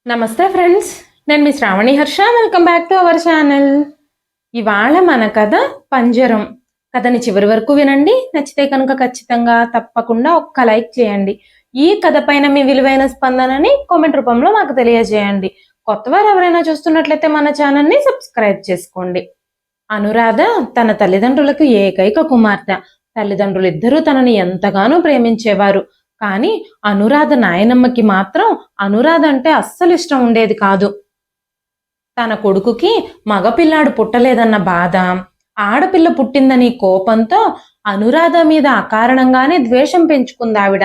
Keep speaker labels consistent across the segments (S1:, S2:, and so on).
S1: నమస్తే ఫ్రెండ్స్, నేను మీ Shravani Harsha. Welcome back to our channel. ఇవాళ మన కథ పంజరం. కథని చివరి వరకు వినండి. నచ్చితే కనుక ఖచ్చితంగా తప్పకుండా ఒక్క లైక్ చేయండి. ఈ కథ పైన మీ విలువైన స్పందనని కామెంట్ రూపంలో మాకు తెలియజేయండి. కొత్తవారు ఎవరైనా చూస్తున్నట్లయితే మన ఛానల్ని సబ్స్క్రైబ్ చేసుకోండి. అనురాధ తన తల్లిదండ్రులకు ఏకైక కుమార్తె. తల్లిదండ్రులు ఇద్దరూ తనని ఎంతగానో ప్రేమించేవారు. కానీ అనురాధ నాయనమ్మకి మాత్రం అనురాధ అంటే అస్సలు ఇష్టం ఉండేది కాదు. తన కొడుకుకి మగపిల్లాడు పుట్టలేదన్న బాధ, ఆడపిల్ల పుట్టిందని కోపంతో అనురాధ మీద అకారణంగానే ద్వేషం పెంచుకుందావిడ.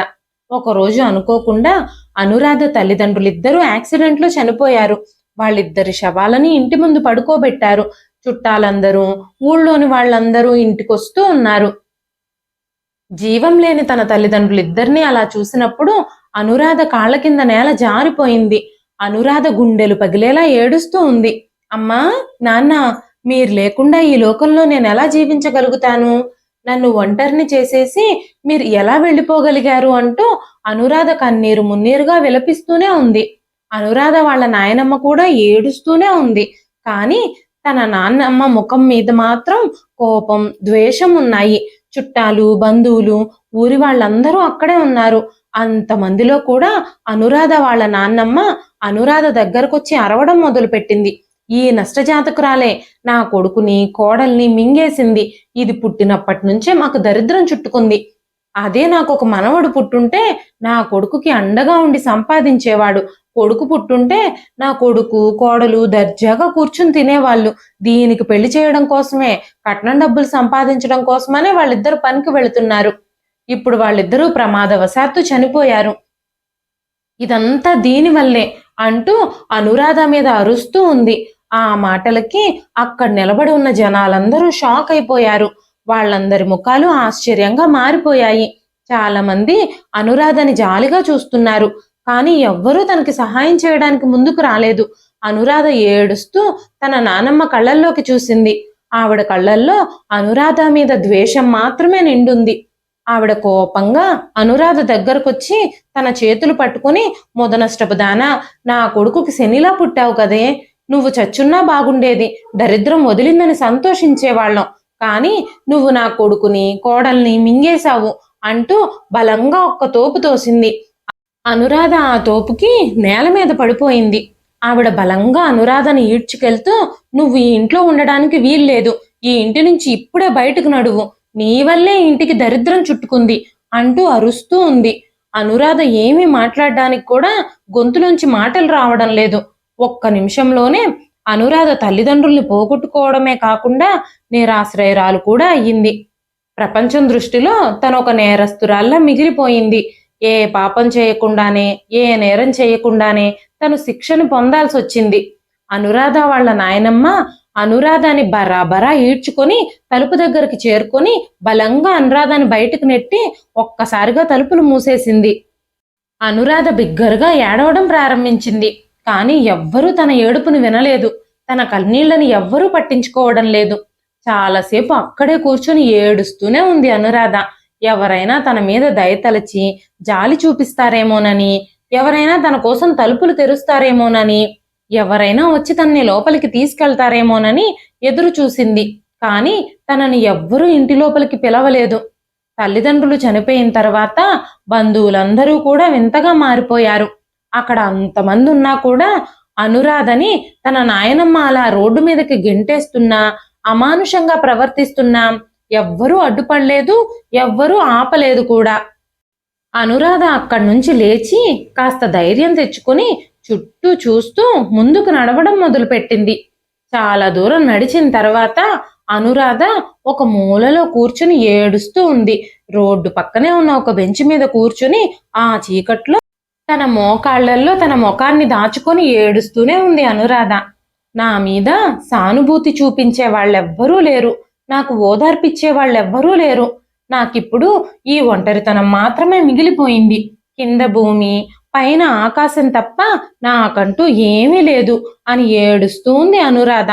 S1: ఒకరోజు అనుకోకుండా అనురాధ తల్లిదండ్రులిద్దరూ యాక్సిడెంట్లో చనిపోయారు. వాళ్ళిద్దరి శవాలని ఇంటి ముందు పడుకోబెట్టారు. చుట్టాలందరూ, ఊళ్ళోని వాళ్ళందరూ ఇంటికొస్తూ ఉన్నారు. జీవం లేని తన తల్లిదండ్రులిద్దరినీ అలా చూసినప్పుడు అనురాధ కాళ్ళ కింద నేల జారిపోయింది. అనురాధ గుండెలు పగిలేలా ఏడుస్తూ ఉంది. అమ్మా, నాన్న, మీరు లేకుండా ఈ లోకంలో నేను ఎలా జీవించగలుగుతాను? నన్ను ఒంటరిని చేసేసి మీరు ఎలా వెళ్ళిపోగలిగారు అంటూ అనురాధ కన్నీరు మున్నీరుగా విలపిస్తూనే ఉంది. అనురాధ వాళ్ళ నాయనమ్మ కూడా ఏడుస్తూనే ఉంది. కానీ తన నాన్నమ్మ ముఖం మీద మాత్రం కోపం, ద్వేషం ఉన్నాయి. చుట్టాలు, బంధువులు, ఊరి వాళ్ళందరూ అక్కడే ఉన్నారు. అంతమందిలో కూడా అనురాధ వాళ్ళ నాన్నమ్మ అనురాధ దగ్గరకొచ్చి అరవడం మొదలుపెట్టింది. ఈ నష్టజాతకురాలే నా కొడుకుని, కోడల్ని మింగేసింది. ఇది పుట్టినప్పటి నుంచే మాకు దరిద్రం చుట్టుకుంది. అదే నాకు ఒక మనవడు పుట్టుంటే నా కొడుకుకి అండగా ఉండి సంపాదించేవాడు. కొడుకు పుట్టుంటే నా కొడుకు, కోడలు దర్జాగా కూర్చుని తినేవాళ్ళు. దీనికి పెళ్లి చేయడం కోసమే, కట్నం డబ్బులు సంపాదించడం కోసమనే వాళ్ళిద్దరు పనికి వెళుతున్నారు. ఇప్పుడు వాళ్ళిద్దరూ ప్రమాదవశాత్తు చనిపోయారు. ఇదంతా దీనివల్లే అంటూ అనురాధ మీద అరుస్తూ ఉంది. ఆ మాటలకి అక్కడ నిలబడి ఉన్న జనాలందరూ షాక్ అయిపోయారు. వాళ్ళందరి ముఖాలు ఆశ్చర్యంగా మారిపోయాయి. చాలా మంది అనురాధని జాలిగా చూస్తున్నారు. కానీ ఎవ్వరూ తనకి సహాయం చేయడానికి ముందుకు రాలేదు. అనురాధ ఏడుస్తూ తన నానమ్మ కళ్ళల్లోకి చూసింది. ఆవిడ కళ్ళల్లో అనురాధ మీద ద్వేషం మాత్రమే నిండుంది. ఆవిడ కోపంగా అనురాధ దగ్గరకొచ్చి తన చేతులు పట్టుకుని, మొదనష్టపు దానా, నా కొడుకుకి శనిలా పుట్టావు కదే, నువ్వు చచ్చున్నా బాగుండేది, దరిద్రం వదిలిందని సంతోషించేవాళ్ళం. కానీ నువ్వు నా కొడుకుని, కోడల్ని మింగేశావు అంటూ బలంగా ఒక్క తోపు తోసింది. అనురాధ ఆ తోపుకి నేల మీద పడిపోయింది. ఆవిడ బలంగా అనురాధని ఈడ్చుకెళ్తూ, నువ్వు ఈ ఇంట్లో ఉండడానికి వీల్లేదు, ఈ ఇంటి నుంచి ఇప్పుడే బయటకు నడువు, నీ వల్లే ఇంటికి దరిద్రం చుట్టుకుంది అంటూ అరుస్తూ ఉంది. అనురాధ ఏమీ మాట్లాడడానికి కూడా గొంతులోంచి మాటలు రావడం లేదు. ఒక్క నిమిషంలోనే అనురాధ తల్లిదండ్రుల్ని పోగొట్టుకోవడమే కాకుండా నిరాశ్రయరాలు కూడా అయ్యింది. ప్రపంచం దృష్టిలో తను ఒక నేరస్తురాల్లా మిగిలిపోయింది. ఏ పాపం చేయకుండానే, ఏ నేరం చేయకుండానే తను శిక్షను పొందాల్సి వచ్చింది. అనురాధ వాళ్ళ నాయనమ్మ అనురాధని బరాబరా ఈడ్చుకొని తలుపు దగ్గరికి చేరుకొని బలంగా అనురాధని బయటకు నెట్టి ఒక్కసారిగా తలుపులు మూసేసింది. అనురాధ బిగ్గరగా ఏడవడం ప్రారంభించింది. కానీ ఎవ్వరూ తన ఏడుపుని వినలేదు. తన కన్నీళ్లని ఎవ్వరూ పట్టించుకోవడం లేదు. చాలాసేపు అక్కడే కూర్చొని ఏడుస్తూనే ఉంది అనురాధ. ఎవరైనా తన మీద దయతలచి జాలి చూపిస్తారేమోనని, ఎవరైనా తన కోసం తలుపులు తెరుస్తారేమోనని, ఎవరైనా వచ్చి తనని లోపలికి తీసుకెళ్తారేమోనని ఎదురు చూసింది. కానీ తనని ఎవ్వరూ ఇంటి లోపలికి పిలవలేదు. తల్లిదండ్రులు చనిపోయిన తర్వాత బంధువులందరూ కూడా వింతగా మారిపోయారు. అక్కడ అంతమంది ఉన్నా కూడా అనురాధని తన నాయనమ్మ అలా రోడ్డు మీదకి గెంటేస్తున్నా, అమానుషంగా ప్రవర్తిస్తున్నా ఎవ్వరూ అడ్డుపడలేదు, ఎవ్వరూ ఆపలేదు కూడా. అనురాధ అక్కడి నుంచి లేచి కాస్త ధైర్యం తెచ్చుకొని చుట్టూ చూస్తూ ముందుకు నడవడం మొదలుపెట్టింది. చాలా దూరం నడిచిన తర్వాత అనురాధ ఒక మూలలో కూర్చుని ఏడుస్తూ ఉంది. రోడ్డు పక్కనే ఉన్న ఒక బెంచ్ మీద కూర్చుని ఆ చీకట్లో తన మోకాళ్లల్లో తన ముఖాన్ని దాచుకొని ఏడుస్తూనే ఉంది అనురాధ. నా మీద సానుభూతి చూపించే వాళ్ళెవ్వరూ లేరు, నాకు ఓదార్పిచ్చే వాళ్ళెవ్వరూ లేరు, నాకిప్పుడు ఈ ఒంటరితనం మాత్రమే మిగిలిపోయింది. కింద భూమి, పైన ఆకాశం తప్ప నాకంటూ ఏమీ లేదు అని ఏడుస్తూంది అనురాధ.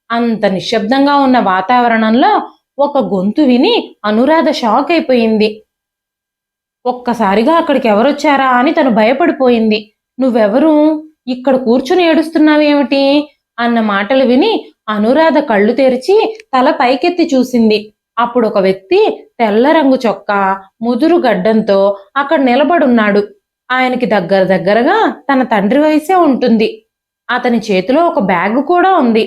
S1: అంత నిశ్శబ్దంగా ఉన్న వాతావరణంలో ఒక గొంతు విని అనురాధ షాక్ అయిపోయింది. ఒక్కసారిగా అక్కడికి ఎవరొచ్చారా అని తను భయపడిపోయింది. నువ్వెవరు? ఇక్కడ కూర్చుని ఏడుస్తున్నావేమిటి అన్న మాటలు విని అనురాధ కళ్ళు తెరిచి తల పైకెత్తి చూసింది. అప్పుడు ఒక వ్యక్తి తెల్ల రంగు చొక్కా, ముదురు గడ్డంతో అక్కడ నిలబడున్నాడు. ఆయనకి దగ్గరగా తన తండ్రి వయసే ఉంటుంది. అతని చేతిలో ఒక బ్యాగ్ కూడా ఉంది.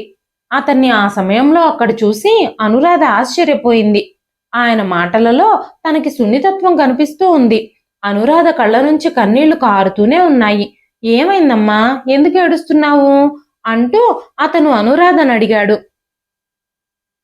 S1: అతన్ని ఆ సమయంలో అక్కడ చూసి అనురాధ ఆశ్చర్యపోయింది. ఆయన మాటలలో తనకి సున్నితత్వం కనిపిస్తూ ఉంది. అనురాధ కళ్ళ నుంచి కన్నీళ్లు కారుతూనే ఉన్నాయి. ఏమైందమ్మా, ఎందుకు ఏడుస్తున్నావు అంటూ అతను అనురాధను అడిగాడు.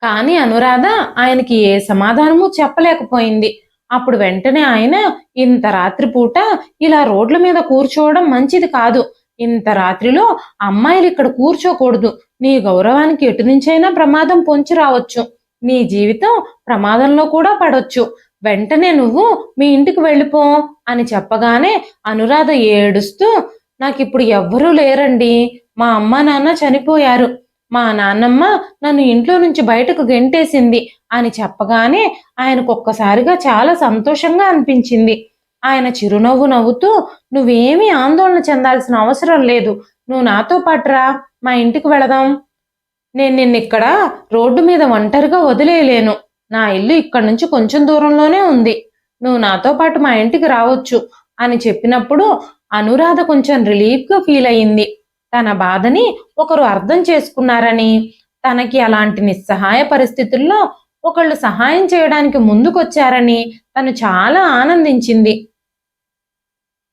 S1: కానీ అనురాధ ఆయనకి ఏ సమాధానము చెప్పలేకపోయింది. అప్పుడు వెంటనే ఆయన, ఇంత రాత్రిపూట ఇలా రోడ్ల మీద కూర్చోవడం మంచిది కాదు. ఇంత రాత్రిలో అమ్మాయిలు ఇక్కడ కూర్చోకూడదు. నీ గౌరవానికి ఎటు నుంచైనా ప్రమాదం పొంచి రావచ్చు. నీ జీవితం ప్రమాదంలో కూడా పడొచ్చు. వెంటనే నువ్వు మీ ఇంటికి వెళ్ళిపో అని చెప్పగానే అనురాధ ఏడుస్తూ, నాకిప్పుడు ఎవ్వరూ లేరండి. మా అమ్మ నాన్న చనిపోయారు. మా నాన్నమ్మ నన్ను ఇంట్లో నుంచి బయటకు గెంటేసింది అని చెప్పగానే ఆయనకు ఒక్కసారిగా చాలా సంతోషంగా అనిపించింది. ఆయన చిరునవ్వు నవ్వుతూ, నువ్వేమీ ఆందోళన చెందాల్సిన అవసరం లేదు. నువ్వు నాతో పాటురా, మా ఇంటికి వెళదాం. నేను నిన్నిక్కడ రోడ్డు మీద ఒంటరిగా వదిలేయలేను. నా ఇల్లు ఇక్కడ నుంచి కొంచెం దూరంలోనే ఉంది. నువ్వు నాతో పాటు మా ఇంటికి రావచ్చు అని చెప్పినప్పుడు అనురాధ కొంచెం రిలీఫ్గా ఫీల్ అయ్యింది. తన బాధని ఒకరు అర్థం చేసుకున్నారని, తనకి అలాంటి నిస్సహాయ పరిస్థితుల్లో ఒకళ్ళు సహాయం చేయడానికి ముందుకొచ్చారని తను చాలా ఆనందించింది.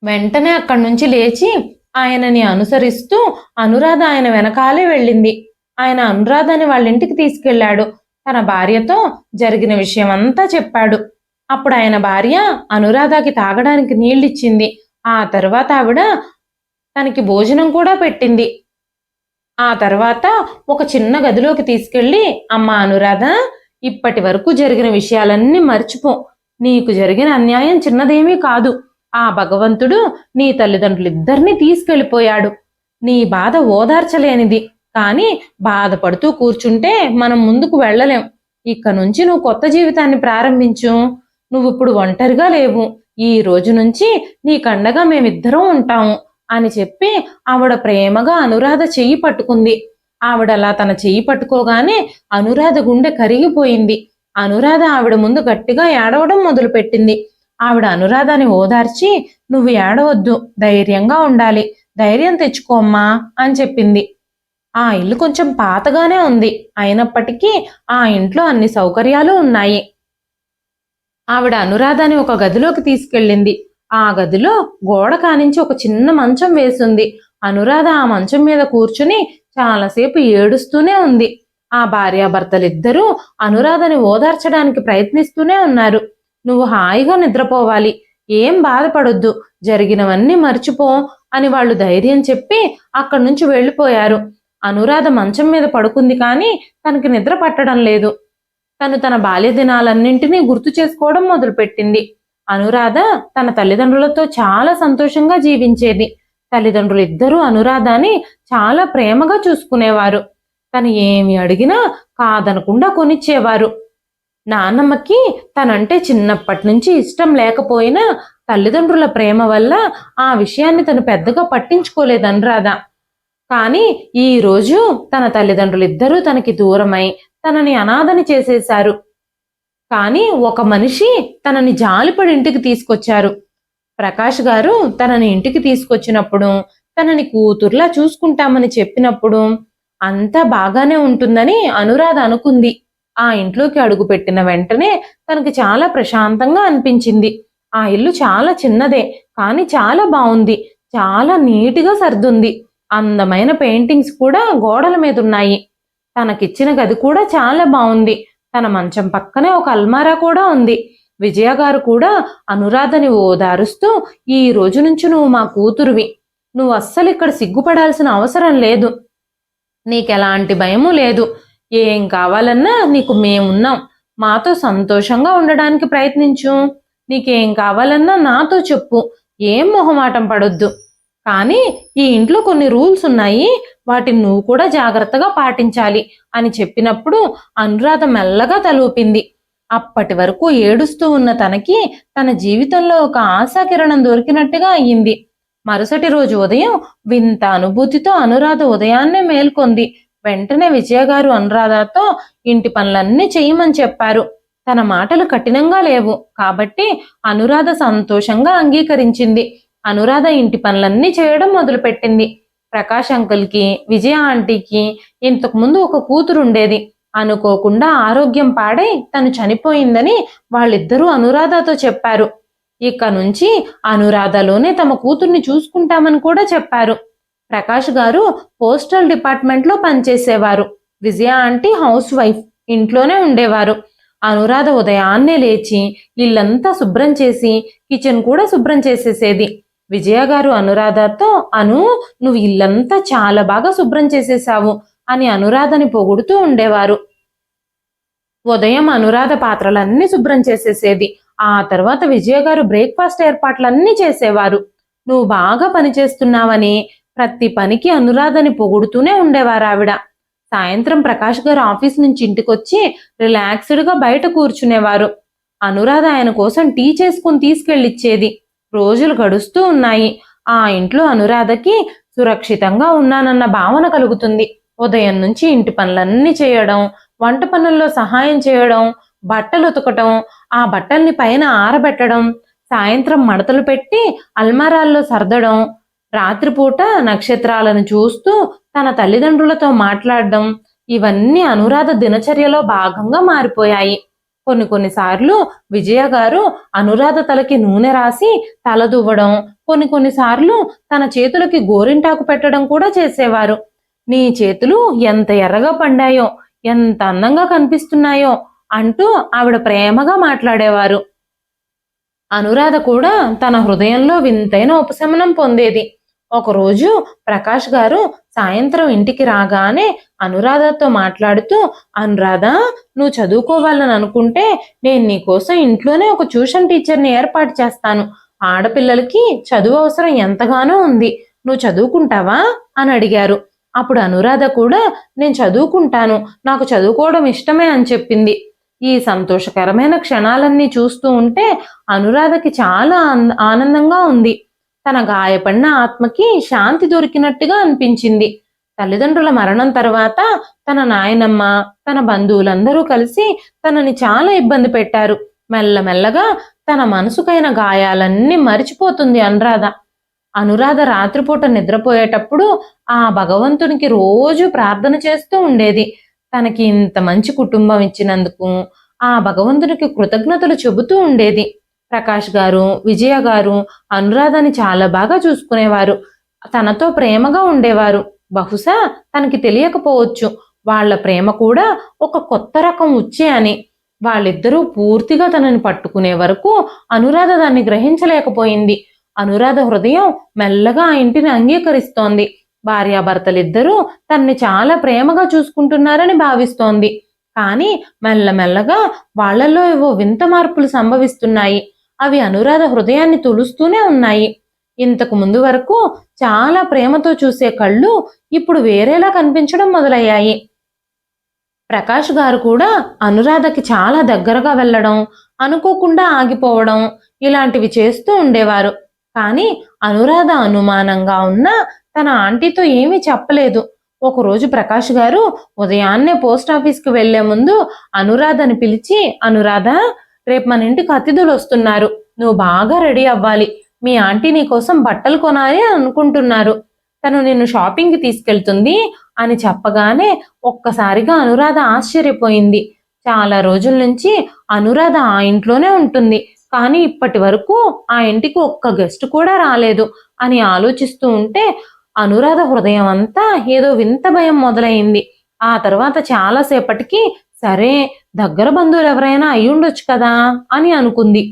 S1: వెంటనే అక్కడి నుంచి లేచి ఆయనని అనుసరిస్తూ అనురాధ ఆయన వెనకాలే వెళ్ళింది. ఆయన అనురాధని వాళ్ళ ఇంటికి తీసుకెళ్లాడు. తన భార్యతో జరిగిన విషయం అంతా చెప్పాడు. అప్పుడు ఆయన భార్య అనురాధకి తాగడానికి నీళ్ళిచ్చింది. ఆ తర్వాత ఆవిడ తనకి భోజనం కూడా పెట్టింది. ఆ తర్వాత ఒక చిన్న గదిలోకి తీసుకెళ్లి, అమ్మా అనురాధ, ఇప్పటి వరకు జరిగిన విషయాలన్నీ మర్చిపో. నీకు జరిగిన అన్యాయం చిన్నదేమీ కాదు. ఆ భగవంతుడు నీ తల్లిదండ్రులిద్దరినీ తీసుకెళ్లిపోయాడు. నీ బాధ ఓదార్చలేనిది. కానీ బాధపడుతూ కూర్చుంటే మనం ముందుకు వెళ్ళలేం. ఇక నుంచి నువ్వు కొత్త జీవితాన్ని ప్రారంభించు. నువ్వు ఇప్పుడు ఒంటరిగా లేవు. ఈ రోజు నుంచి నీకండగా మేమిద్దరం ఉంటాము అని చెప్పి ఆవిడ ప్రేమగా అనురాధ చెయ్యి పట్టుకుంది. ఆవిడలా తన చెయ్యి పట్టుకోగానే అనురాధ గుండె కరిగిపోయింది. అనురాధ ఆవిడ ముందు గట్టిగా ఏడవడం మొదలుపెట్టింది. ఆవిడ అనురాధని ఓదార్చి, నువ్వు ఏడవద్దు, ధైర్యంగా ఉండాలి, ధైర్యం తెచ్చుకోమ్మా అని చెప్పింది. ఆ ఇల్లు కొంచెం పాతగానే ఉంది. అయినప్పటికీ ఆ ఇంట్లో అన్ని సౌకర్యాలు ఉన్నాయి. ఆవిడ అనురాధని ఒక గదిలోకి తీసుకెళ్ళింది. ఆ గదిలో గోడ కానించి ఒక చిన్న మంచం వేసింది. అనురాధ ఆ మంచం మీద కూర్చుని చాలాసేపు ఏడుస్తూనే ఉంది. ఆ భార్యాభర్తలిద్దరూ అనురాధని ఓదార్చడానికి ప్రయత్నిస్తూనే ఉన్నారు. నువ్వు హాయిగా నిద్రపోవాలి, ఏం బాధపడొద్దు, జరిగినవన్నీ మర్చిపో అని వాళ్ళు ధైర్యం చెప్పి అక్కడి నుంచి వెళ్ళిపోయారు. అనురాధ మంచం మీద పడుకుంది, కానీ తనకి నిద్ర పట్టడం లేదు. తను తన బాల్య దినాలన్నింటినీ గుర్తు చేసుకోవడం మొదలుపెట్టింది. అనురాధ తన తల్లిదండ్రులతో చాలా సంతోషంగా జీవించేది. తల్లిదండ్రులు ఇద్దరూ అనురాధని చాలా ప్రేమగా చూసుకునేవారు. తను ఏమి అడిగినా కాదనకుండా కొనిచ్చేవారు. నాన్నమ్మకి తనంటే చిన్నప్పటి నుంచి ఇష్టం లేకపోయినా తల్లిదండ్రుల ప్రేమ వల్ల ఆ విషయాన్ని తను పెద్దగా పట్టించుకోలేదు అనురాధ. కానీ ఈ రోజు తన తల్లిదండ్రులిద్దరూ తనకి దూరమై తనని అనాథని చేసేశారు. కానీ ఒక మనిషి తనని జాలిపడి ఇంటికి తీసుకొచ్చారు. ప్రకాష్ గారు తనని ఇంటికి తీసుకొచ్చినప్పుడు, తనని కూతుర్లా చూసుకుంటామని చెప్పినప్పుడు అంతా బాగానే ఉంటుందని అనురాధ అనుకుంది. ఆ ఇంట్లోకి అడుగుపెట్టిన వెంటనే తనకి చాలా ప్రశాంతంగా అనిపించింది. ఆ ఇల్లు చాలా చిన్నదే, కానీ చాలా బాగుంది. చాలా నీట్గా సర్దుంది. అందమైన పెయింటింగ్స్ కూడా గోడల మీద ఉన్నాయి. తనకిచ్చిన గది కూడా చాలా బాగుంది. తన మంచం పక్కనే ఒక అల్మారా కూడా ఉంది. విజయ గారు కూడా అనురాధని ఓదారుస్తూ, ఈ రోజు నుంచి నువ్వు మా కూతురువి. నువ్వు అస్సలు ఇక్కడ సిగ్గుపడాల్సిన అవసరం లేదు. నీకెలాంటి భయము లేదు. ఏం కావాలన్నా నీకు మేమున్నాం. మాతో సంతోషంగా ఉండడానికి ప్రయత్నించు. నీకేం కావాలన్నా నాతో చెప్పు. ఏం మొహమాటం పడొద్దు. కానీ ఈ ఇంట్లో కొన్ని రూల్స్ ఉన్నాయి, వాటిని నువ్వు కూడా జాగ్రత్తగా పాటించాలి అని చెప్పినప్పుడు అనురాధ మెల్లగా తలూపింది. అప్పటి వరకు ఏడుస్తూ ఉన్న తనకి తన జీవితంలో ఒక ఆశాకిరణం దొరికినట్టుగా అయ్యింది. మరుసటి రోజు ఉదయం వింత అనుభూతితో అనురాధ ఉదయాన్నే మేల్కొంది. వెంటనే విజయ గారు అనురాధతో ఇంటి పనులన్నీ చేయమని చెప్పారు. తన మాటలు కఠినంగా లేవు కాబట్టి అనురాధ సంతోషంగా అంగీకరించింది. అనురాధ ఇంటి పనులన్నీ చేయడం మొదలుపెట్టింది. ప్రకాష్ అంకుల్కి, విజయ ఆంటీకి ఇంతకు ముందు ఒక కూతురు ఉండేది. అనుకోకుండా ఆరోగ్యం పాడై తను చనిపోయిందని వాళ్ళిద్దరూ అనురాధతో చెప్పారు. ఇక నుంచి అనురాధలోనే తమ కూతుర్ని చూసుకుంటామని కూడా చెప్పారు. ప్రకాష్ గారు పోస్టల్ డిపార్ట్మెంట్లో పనిచేసేవారు. విజయ ఆంటీ హౌస్ వైఫ్, ఇంట్లోనే ఉండేవారు. అనురాధ ఉదయాన్నే లేచి ఇల్లంతా శుభ్రం చేసి కిచెన్ కూడా శుభ్రం చేసేసేది. విజయ గారు అనురాధతో, నువ్వు ఇల్లంతా చాలా బాగా శుభ్రం చేసేసావు అని అనురాధని పొగుడుతూ ఉండేవారు. ఉదయం అనురాధ పాత్రలన్నీ శుభ్రం చేసేసేది. ఆ తర్వాత విజయ గారు బ్రేక్ఫాస్ట్ ఏర్పాట్లన్నీ చేసేవారు. నువ్వు బాగా పనిచేస్తున్నావని ప్రతి పనికి అనురాధని పొగుడుతూనే ఉండేవారు ఆవిడ. సాయంత్రం ప్రకాష్ గారు ఆఫీస్ నుంచి ఇంటికొచ్చి రిలాక్స్డ్గా బయట కూర్చునేవారు. అనురాధ ఆయన కోసం టీ చేసుకుని తీసుకెళ్ళిచ్చేది. రోజులు గడుస్తూ ఉన్నాయి. ఆ ఇంట్లో అనురాధకి సురక్షితంగా ఉన్నానన్న భావన కలుగుతుంది. ఉదయం నుంచి ఇంటి పనులన్నీ చేయడం, వంట పనుల్లో సహాయం చేయడం, బట్టలు ఉతకటం, ఆ బట్టల్ని పైన ఆరబెట్టడం, సాయంత్రం మడతలు పెట్టి అల్మారాల్లో సర్దడం, రాత్రిపూట నక్షత్రాలను చూస్తూ తన తల్లిదండ్రులతో మాట్లాడడం, ఇవన్నీ అనురాధ దినచర్యలో భాగంగా మారిపోయాయి. కొన్నిసార్లు విజయ గారు అనురాధ తలకి నూనె రాసి తల దువ్వడం, కొన్నిసార్లు తన చేతులకి గోరింటాకు పెట్టడం కూడా చేసేవారు. నీ చేతులు ఎంత ఎర్రగా పండాయో, ఎంత అందంగా కనిపిస్తున్నాయో అంటూ ఆవిడ ప్రేమగా మాట్లాడేవారు. అనురాధ కూడా తన హృదయంలో వింతైన ఉపశమనం పొందేది. ఒకరోజు ప్రకాష్ గారు సాయంత్రం ఇంటికి రాగానే అనురాధతో మాట్లాడుతూ, అనురాధ, నువ్వు చదువుకోవాలని అనుకుంటే నేను నీకోసం ఇంట్లోనే ఒక ట్యూషన్ టీచర్ని ఏర్పాటు చేస్తాను. ఆడపిల్లలకి చదువు అవసరం ఎంతగానో ఉంది. నువ్వు చదువుకుంటావా అని అడిగారు. అప్పుడు అనురాధ కూడా నేను చదువుకుంటాను, నాకు చదువుకోవడం ఇష్టమే అని చెప్పింది. ఈ సంతోషకరమైన క్షణాలన్నీ చూస్తూ ఉంటే అనురాధకి చాలా ఆనందంగా ఉంది. తన గాయపడిన ఆత్మకి శాంతి దొరికినట్టుగా అనిపించింది. తల్లిదండ్రుల మరణం తర్వాత తన నాయనమ్మ, తన బంధువులందరూ కలిసి తనని చాలా ఇబ్బంది పెట్టారు. మెల్లమెల్లగా తన మనసుకైన గాయాలన్నీ మరిచిపోతుంది అనురాధ రాత్రిపూట నిద్రపోయేటప్పుడు ఆ భగవంతునికి రోజు ప్రార్థన చేస్తూ ఉండేది. తనకి ఇంత మంచి కుటుంబం ఇచ్చినందుకు ఆ భగవంతునికి కృతజ్ఞతలు చెబుతూ ఉండేది. ప్రకాష్ గారు, విజయ గారు అనురాధని చాలా బాగా చూసుకునేవారు. తనతో ప్రేమగా ఉండేవారు. బహుశా తనకి తెలియకపోవచ్చు, వాళ్ళ ప్రేమ కూడా ఒక కొత్త రకం ఉచ్చే అని. వాళ్ళిద్దరూ పూర్తిగా తనని పట్టుకునే వరకు అనురాధ దాన్ని గ్రహించలేకపోయింది. అనురాధ హృదయం మెల్లగా ఆ ఇంటిని అంగీకరిస్తోంది. భార్యాభర్తలిద్దరూ తనని చాలా ప్రేమగా చూసుకుంటున్నారని భావిస్తోంది. కానీ మెల్లమెల్లగా వాళ్లలో ఏవో వింత మార్పులు సంభవిస్తున్నాయి. అవి అనురాధ హృదయాన్ని తులుస్తూనే ఉన్నాయి. ఇంతకు ముందు వరకు చాలా ప్రేమతో చూసే కళ్ళు ఇప్పుడు వేరేలా కనిపించడం మొదలయ్యాయి. ప్రకాష్ గారు కూడా అనురాధకి చాలా దగ్గరగా వెళ్ళడం, అనుకోకుండా ఆగిపోవడం, ఇలాంటివి చేస్తూ ఉండేవారు. కానీ అనురాధ అనుమానంగా ఉన్నా తన ఆంటీతో ఏమీ చెప్పలేదు. ఒకరోజు ప్రకాష్ గారు ఉదయాన్నే పోస్ట్ ఆఫీస్కి వెళ్లే ముందు అనురాధని పిలిచి, అనురాధ, రేపు మన ఇంటికి అతిథులు వస్తున్నారు, నువ్వు బాగా రెడీ అవ్వాలి. మీ ఆంటీ నీ కోసం బట్టలు కొనాలి అనుకుంటున్నారు, తను నిన్ను షాపింగ్కి తీసుకెళ్తుంది అని చెప్పగానే ఒక్కసారిగా అనురాధ ఆశ్చర్యపోయింది. చాలా రోజుల నుంచి అనురాధ ఆ ఇంట్లోనే ఉంటుంది, కానీ ఇప్పటి వరకు ఆ ఇంటికి ఒక్క గెస్ట్ కూడా రాలేదు అని ఆలోచిస్తూ ఉంటే అనురాధ హృదయం అంతా ఏదో వింత భయం మొదలైంది. ఆ తర్వాత చాలాసేపటికి సరే, దగ్గర బంధువులు ఎవరైనా అయ్యుండొచ్చు కదా అని అనుకుంది.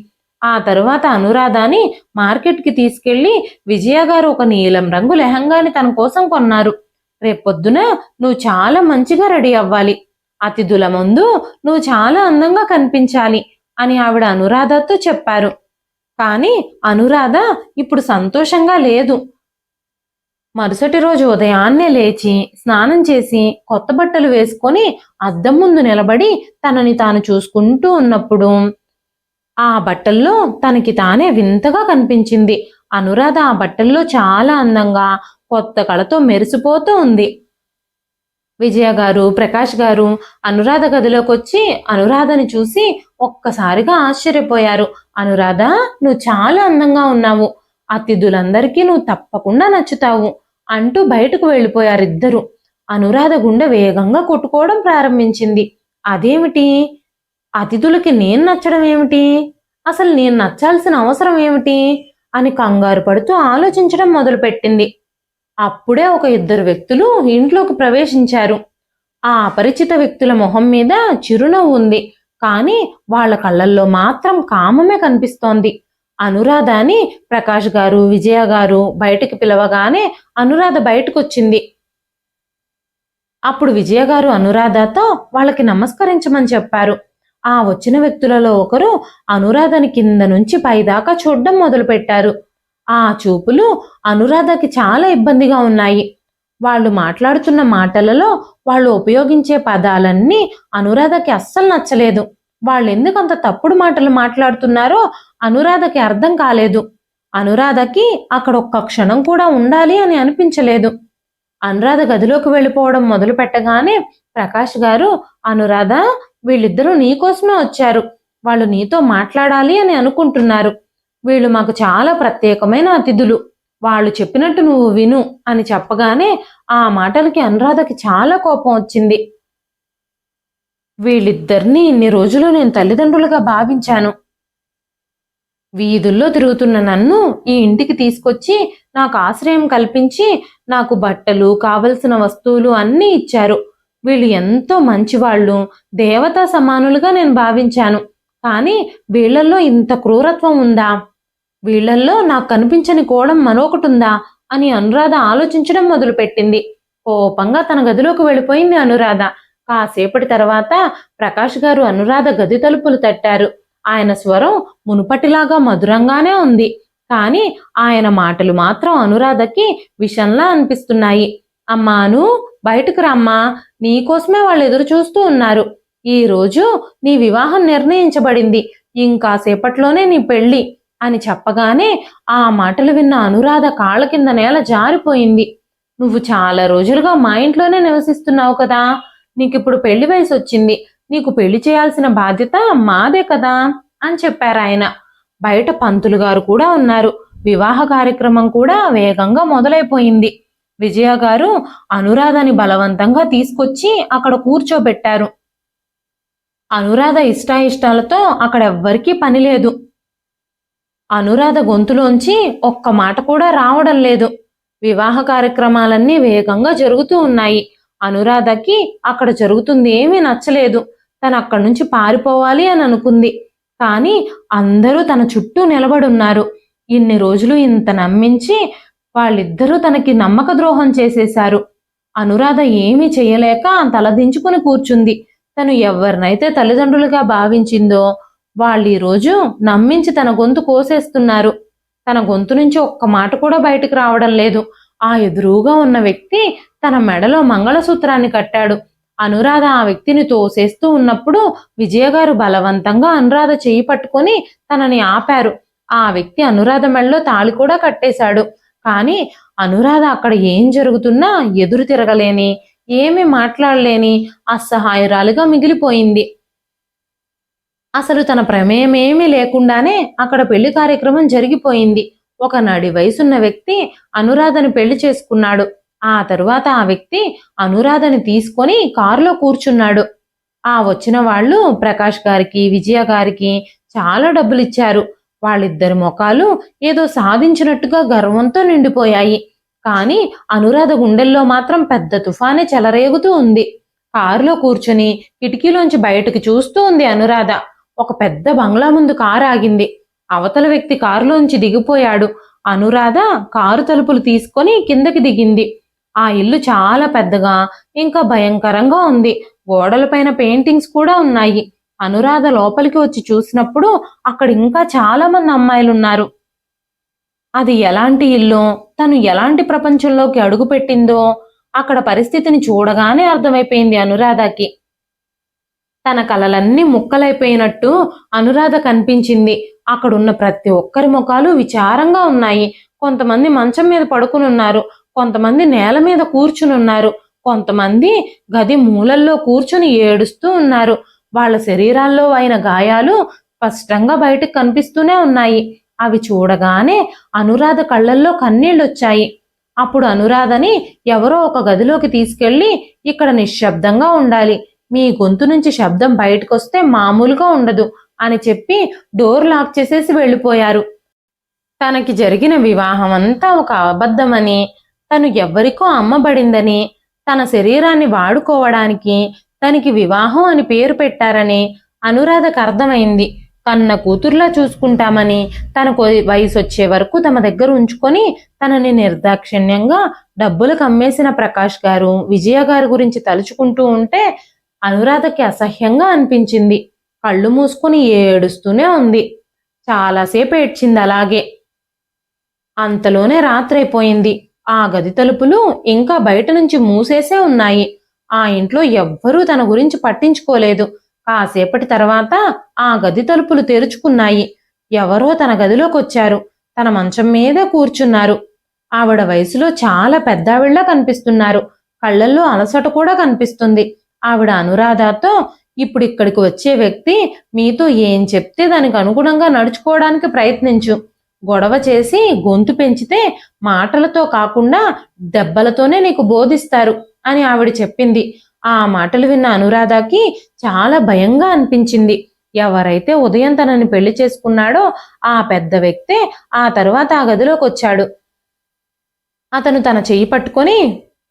S1: ఆ తరువాత అనురాధని మార్కెట్కి తీసుకెళ్లి విజయ గారు ఒక నీలం రంగు లెహంగాని తన కోసం కొన్నారు. రేపొద్దున నువ్వు చాలా మంచిగా రెడీ అవ్వాలి, అతిథుల ముందు నువ్వు చాలా అందంగా కనిపించాలి అని ఆవిడ అనురాధతో చెప్పారు. కానీ అనురాధ ఇప్పుడు సంతోషంగా లేదు. మరుసటి రోజు ఉదయాన్నే లేచి స్నానం చేసి కొత్త బట్టలు వేసుకొని అద్దం ముందు నిలబడి తనని తాను చూసుకుంటూ ఉన్నప్పుడు ఆ బట్టల్లో తనకి తానే వింతగా కనిపించింది. అనురాధ ఆ బట్టల్లో చాలా అందంగా కొత్త కళతో మెరిసిపోతూ ఉంది. విజయ గారు, ప్రకాష్ గారు అనురాధ గదిలోకి వచ్చి అనురాధని చూసి ఒక్కసారిగా ఆశ్చర్యపోయారు. అనురాధ, నువ్వు చాలా అందంగా ఉన్నావు. అతిథులందరికీ నువ్వు తప్పకుండా నచ్చుతావు అంటూ బయటకు వెళ్ళిపోయారిద్దరు. అనురాధ గుండె వేగంగా కొట్టుకోవడం ప్రారంభించింది. అదేమిటి? అతిథులకి నేను నచ్చడం ఏమిటి? అసలు నేను నచ్చాల్సిన అవసరం ఏమిటి అని కంగారు పడుతూ ఆలోచించడం మొదలుపెట్టింది. అప్పుడే ఒక ఇద్దరు వ్యక్తులు ఇంట్లోకి ప్రవేశించారు. ఆ అపరిచిత వ్యక్తుల మొహం మీద చిరునవ్వు ఉంది, కానీ వాళ్ళ కళ్ళల్లో మాత్రం కామమే కనిపిస్తోంది. అనురాధని ప్రకాష్ గారు, విజయ గారు బయటికి పిలవగానే అనురాధ బయటకొచ్చింది. అప్పుడు విజయ గారు అనురాధతో వాళ్ళకి నమస్కరించమని చెప్పారు. ఆ వచ్చిన వ్యక్తులలో ఒకరు అనురాధని కింద నుంచి పైదాకా చూడడం మొదలుపెట్టారు. ఆ చూపులు అనురాధకి చాలా ఇబ్బందిగా ఉన్నాయి. వాళ్ళు మాట్లాడుతున్న మాటలలో వాళ్ళు ఉపయోగించే పదాలన్నీ అనురాధకి అస్సలు నచ్చలేదు. వాళ్ళెందుకు అంత తప్పుడు మాటలు మాట్లాడుతున్నారో అనురాధకి అర్థం కాలేదు. అనురాధకి అక్కడ ఒక్క క్షణం కూడా ఉండాలి అని అనిపించలేదు. అనురాధ గదిలోకి వెళ్ళిపోవడం మొదలు పెట్టగానే ప్రకాష్ గారు, అనురాధ, వీళ్ళిద్దరూ నీకోసమే వచ్చారు. వాళ్ళు నీతో మాట్లాడాలి అని అనుకుంటున్నారు. వీళ్ళు మాకు చాలా ప్రత్యేకమైన అతిథులు. వాళ్ళు చెప్పినట్టు నువ్వు విను అని చెప్పగానే ఆ మాటలకి అనురాధకి చాలా కోపం వచ్చింది. వీళ్ళిద్దరినీ ఇన్ని రోజులు నేను తల్లిదండ్రులుగా భావించాను. వీధుల్లో తిరుగుతున్న నన్ను ఈ ఇంటికి తీసుకొచ్చి నాకు ఆశ్రయం కల్పించి నాకు బట్టలు, కావలసిన వస్తువులు అన్నీ ఇచ్చారు. వీళ్ళు ఎంతో మంచివాళ్ళు, దేవతా సమానులుగా నేను భావించాను. కానీ వీళ్ళల్లో ఇంత క్రూరత్వం ఉందా? వీళ్ళల్లో నాకు కనిపించని కోణం మరొకటుందా అని అనురాధ ఆలోచించడం మొదలుపెట్టింది. కోపంగా తన గదిలోకి వెళ్ళిపోయింది అనురాధ. కాసేపటి తర్వాత ప్రకాష్ గారు అనురాధ గది తలుపులు తట్టారు. ఆయన స్వరం మునుపటిలాగా మధురంగానే ఉంది, కానీ ఆయన మాటలు మాత్రం అనురాధకి విషంలా అనిపిస్తున్నాయి. అమ్మాను, బయటకు రమ్మా, నీకోసమే వాళ్ళు ఎదురు చూస్తూ ఉన్నారు. ఈ రోజు నీ వివాహం నిర్ణయించబడింది, ఇంకాసేపట్లోనే నీ పెళ్లి అని చెప్పగానే ఆ మాటలు విన్న అనురాధ కాళ్ళ కింద నేల జారిపోయింది. నువ్వు చాలా రోజులుగా మా ఇంట్లోనే నివసిస్తున్నావు కదా, నీకిప్పుడు పెళ్లి వయసు వచ్చింది, నీకు పెళ్లి చేయాల్సిన బాధ్యత మాదే కదా అని చెప్పారాయన. బయట పంతులు గారు కూడా ఉన్నారు. వివాహ కార్యక్రమం కూడా వేగంగా మొదలైపోయింది. విజయ గారు అనురాధని బలవంతంగా తీసుకొచ్చి అక్కడ కూర్చోబెట్టారు. అనురాధ ఇష్టాయిష్టాలతో అక్కడెవ్వరికీ పని లేదు. అనురాధ గొంతులోంచి ఒక్క మాట కూడా రావడం లేదు. వివాహ కార్యక్రమాలన్నీ వేగంగా జరుగుతూ ఉన్నాయి. అనురాధకి అక్కడ జరుగుతుంది ఏమీ నచ్చలేదు. తను అక్కడి నుంచి పారిపోవాలి అని అనుకుంది. కానీ అందరూ తన చుట్టూ నిలబడున్నారు. ఇన్ని రోజులు ఇంత నమ్మించి వాళ్ళిద్దరూ తనకి నమ్మక ద్రోహం చేసేశారు. అనురాధ ఏమీ చేయలేక తలదించుకుని కూర్చుంది. తను ఎవరినైతే తల్లిదండ్రులుగా భావించిందో వాళ్ళు ఈరోజు నమ్మించి తన గొంతు కోసేస్తున్నారు. తన గొంతు నుంచి ఒక్క మాట కూడా బయటకు రావడం లేదు. ఆ ఎదురుగా ఉన్న వ్యక్తి తన మెడలో మంగళసూత్రాన్ని కట్టాడు. అనురాధ ఆ వ్యక్తిని తోసేస్తూ ఉన్నప్పుడు విజయగారు బలవంతంగా అనురాధ చెయ్యి పట్టుకొని తనని ఆపారు. ఆ వ్యక్తి అనురాధ మెడలో తాళి కూడా కట్టేశాడు. కానీ అనురాధ అక్కడ ఏం జరుగుతున్నా ఎదురు తిరగలేని, ఏమీ మాట్లాడలేని అసహాయురాలిగా మిగిలిపోయింది. అసలు తన ప్రమేయమేమీ లేకుండానే అక్కడ పెళ్లి కార్యక్రమం జరిగిపోయింది. ఒక నడి వయసున్న వ్యక్తి అనురాధని పెళ్లి చేసుకున్నాడు. ఆ తరువాత ఆ వ్యక్తి అనురాధని తీసుకొని కారులో కూర్చున్నాడు. ఆ వచ్చిన వాళ్ళు ప్రకాష్ గారికి, విజయ గారికి చాలా డబ్బులిచ్చారు. వాళ్ళిద్దరి ముఖాలు ఏదో సాధించినట్టుగా గర్వంతో నిండిపోయాయి. కానీ అనురాధ గుండెల్లో మాత్రం పెద్ద తుఫానే చెలరేగుతూ ఉంది. కారులో కూర్చుని కిటికీలోంచి బయటకు చూస్తూ ఉంది అనురాధ. ఒక పెద్ద బంగ్లా ముందు కారు ఆగింది. అవతల వ్యక్తి కారులోంచి దిగిపోయాడు. అనురాధ కారు తలుపులు తీసుకొని కిందకి దిగింది. ఆ ఇల్లు చాలా పెద్దగా ఇంకా భయంకరంగా ఉంది. గోడలపైన పెయింటింగ్స్ కూడా ఉన్నాయి. అనురాధ లోపలికి వచ్చి చూసినప్పుడు అక్కడ ఇంకా చాలా మంది అమ్మాయిలున్నారు. అది ఎలాంటి ఇల్లు, తను ఎలాంటి ప్రపంచంలోకి అడుగుపెట్టిందో అక్కడ పరిస్థితిని చూడగానే అర్థమైపోయింది అనురాధకి. తన కలలన్నీ ముక్కలైపోయినట్టు అనురాధ కనిపించింది. అక్కడున్న ప్రతి ఒక్కరి ముఖాలు విచారంగా ఉన్నాయి. కొంతమంది మంచం మీద పడుకుని ఉన్నారు, కొంతమంది నేల మీద కూర్చుని ఉన్నారు, కొంతమంది గది మూలల్లో కూర్చుని ఏడుస్తూ ఉన్నారు. వాళ్ళ శరీరాల్లో అయిన గాయాలు స్పష్టంగా బయటకు కనిపిస్తూనే ఉన్నాయి. అవి చూడగానే అనురాధ కళ్ళల్లో కన్నీళ్ళొచ్చాయి. అప్పుడు అనురాధని ఎవరో ఒక గదిలోకి తీసుకెళ్లి, ఇక్కడ నిశ్శబ్దంగా ఉండాలి, మీ గొంతు నుంచి శబ్దం బయటకొస్తే మామూలుగా ఉండదు అని చెప్పి డోర్ లాక్ చేసేసి వెళ్ళిపోయారు. తనకి జరిగిన వివాహం అంతా ఒక అబద్ధమని, తను ఎవ్వరికో అమ్మబడిందని, తన శరీరాన్ని వాడుకోవడానికి తనకి వివాహం అని పేరు పెట్టారని అనురాధకు అర్థమైంది. కన్న కూతుర్లా చూసుకుంటామని, తనకు వయసు వచ్చే వరకు తమ దగ్గర ఉంచుకొని తనని నిర్దాక్షిణ్యంగా డబ్బులకు అమ్మేసిన ప్రకాష్ గారు, విజయ గారి గురించి తలుచుకుంటూ ఉంటే అనురాధకి అసహ్యంగా అనిపించింది. కళ్ళు మూసుకుని ఏడుస్తూనే ఉంది. చాలాసేపు ఏడ్చింది అలాగే. అంతలోనే రాత్రైపోయింది. ఆ గది తలుపులు ఇంకా బయట నుంచి మూసేసే ఉన్నాయి. ఆ ఇంట్లో ఎవ్వరూ తన గురించి పట్టించుకోలేదు. కాసేపటి తర్వాత ఆ గది తలుపులు తెరుచుకున్నాయి. ఎవరో తన గదిలోకొచ్చారు. తన మంచం మీద కూర్చున్నారు. ఆవిడ వయసులో చాలా పెద్దావిళ్ళ కనిపిస్తున్నారు. కళ్ళల్లో అలసట కూడా కనిపిస్తుంది. ఆవిడ అనురాధతో, ఇప్పుడు ఇక్కడికి వచ్చే వ్యక్తి మీతో ఏం చెప్తే దానికి అనుగుణంగా నడుచుకోవడానికి ప్రయత్నించు. గొడవ చేసి గొంతు పెంచితే మాటలతో కాకుండా దెబ్బలతోనే నీకు బోధిస్తారు అని ఆవిడ చెప్పింది. ఆ మాటలు విన్న అనురాధకి చాలా భయంగా అనిపించింది. ఎవరైతే ఉదయం తనని పెళ్లి చేసుకున్నాడో ఆ పెద్ద వ్యక్తే ఆ తరువాత ఆ గదిలోకి వచ్చాడు. అతను తన చెయ్యి పట్టుకొని